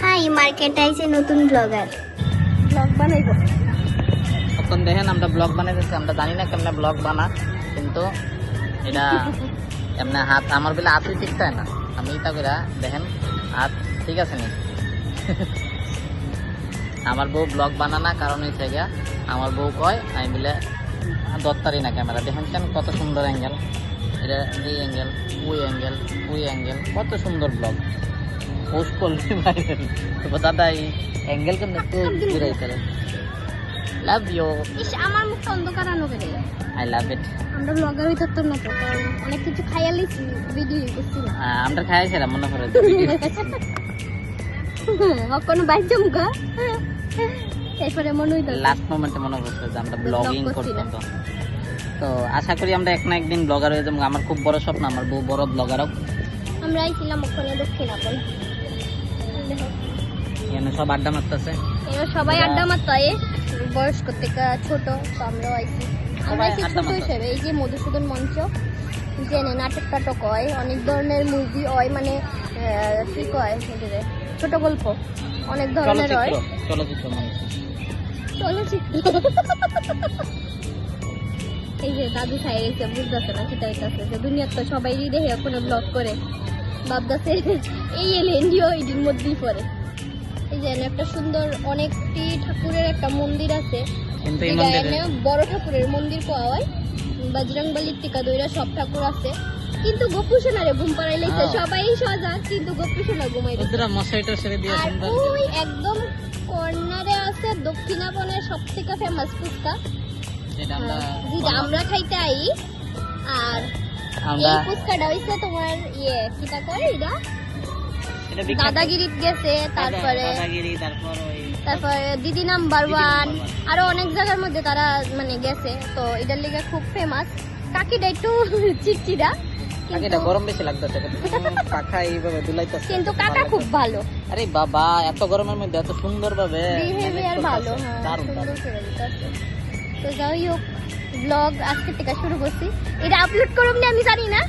high মার্কেটে আইছে নতুন ব্লগার ব্লগ বানাইবো এখন দেখেন আমরা ব্লগ বানাইতেছি আমরা জানি না কেমনে ব্লগ বানা কিন্তু এটা এমনি হাত আমার বেলা হাতই ঠিক থাকে না আমি এটা করে দেখেন হাত ঠিক আছে নি আমার বউ ব্লগ বানানা কারণ হচ্ছে গিয়া আমার বউ কয় আমি বলে দত্তারি না ক্যামেরা দেখেন কেন কত সুন্দর অ্যাঙ্গেল এটা এই অ্যাঙ্গেল ওই অ্যাঙ্গেল কত সুন্দর ব্লগ পোস্ট করলে ভাইরাল তো দাদা এই অ্যাঙ্গেল কেমন একটু ঘুরাই করে লাভ ইউ ইস আমার মুখ অন্ধকার আনো করে আই লাভ ইট আমরা ব্লগার হই থাকতাম না তো কারণ অনেক কিছু খাইয়ালি ভিডিও করছি না আমরা খাইছিলাম মনে করে কোনো বাইজে মুখা এরপরে মনে হইতো লাস্ট মোমেন্টে মনে করতে যে আমরা ব্লগিং করতাম তো আশা করি আমরা এক না একদিন ব্লগার হয়ে যাবো আমার খুব বড় স্বপ্ন আমার বউ বড় ব্লগার হোক আমরা আইছিলাম ওখানে দক্ষিণাপল এখানে সব আড্ডা মারতেছে এবার সবাই আড্ডা মারতো বয়স্ক থেকে ছোট তো আমরাও আইছি আমরা আইছি ছোট হিসেবে এই যে মধুসূদন মঞ্চ জেনে নাটক টাটক হয় অনেক ধরনের মুভি হয় মানে কি কয় ছোট গল্প অনেক ধরনের হয় চলচ্চিত্র মানুষ এই যে দাদু খাই গেছে বুঝতেছে না সেটা হইতেছে যে দুনিয়ার তো সবাই দেখে কোনো ব্লগ করে ভাবতেছে এই এলেন্ডিও এটির মধ্যেই পড়ে এই যে একটা সুন্দর অনেকটি ঠাকুরের একটা মন্দির আছে কিন্তু এই এখানে মন্দিরে বড় ঠাকুরের মন্দির পাওয়া হয় বজরংবলী টিকা দইরা সব ঠাকুর আছে কিন্তু গোপু সোনারে ঘুম পাড়াইলেছে সবাই সজাগ কিন্তু গোপু সোনা ঘুমাইছে ওদের মশাইটা সেরে দিয়ে আর সুন্দর ওই একদম কর্নারে আছে দক্ষিণাপনের সবথেকে ফেমাস ফুচকা যেটা আমরা যেটা আমরা খাইতে আই আর আমরা এই ফুচকাটা হইছে তোমার কিটা করে এটা এটা বিখ্যাত দাদাগিরিত গেছে তারপরে দাদাগিরি তারপরে দিদি নাম্বার ওয়ান আরো অনেক জায়গার মধ্যে তারা মানে গেছে তো এটার লেগে খুব ফেমাস কাকিটা একটু চিটচিটা কাকিটা গরম বেশি লাগতেছে পাখা এইভাবে দুলাইতেছে কিন্তু কাকা খুব ভালো আরে বাবা এত গরমের মধ্যে এত সুন্দর ভাবে বিহেভিয়ার ভালো দারুণ সুন্দর করে দিতেছে তো যাই হোক ব্লগ আজকে থেকে শুরু করছি এটা আপলোড করব না আমি জানি না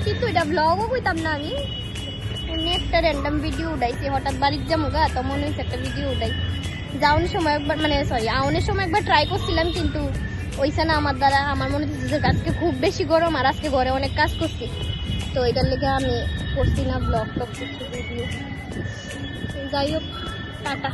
কিন্তু এটা ব্লগও কইতাম না আমি এমনি একটা র্যান্ডম ভিডিও উঠাইছি হঠাৎ বাড়ির যাবো গা তো মনে হয়েছে একটা ভিডিও উঠাই যাওয়ার সময় একবার মানে সরি আউনের সময় একবার ট্রাই করছিলাম কিন্তু ওইসা না আমার দ্বারা আমার মনে হচ্ছে যে আজকে খুব বেশি গরম আর আজকে ঘরে অনেক কাজ করছি তো এটার লেগে আমি করছি না ব্লগ টক কিছু ভিডিও যাই হোক টাটা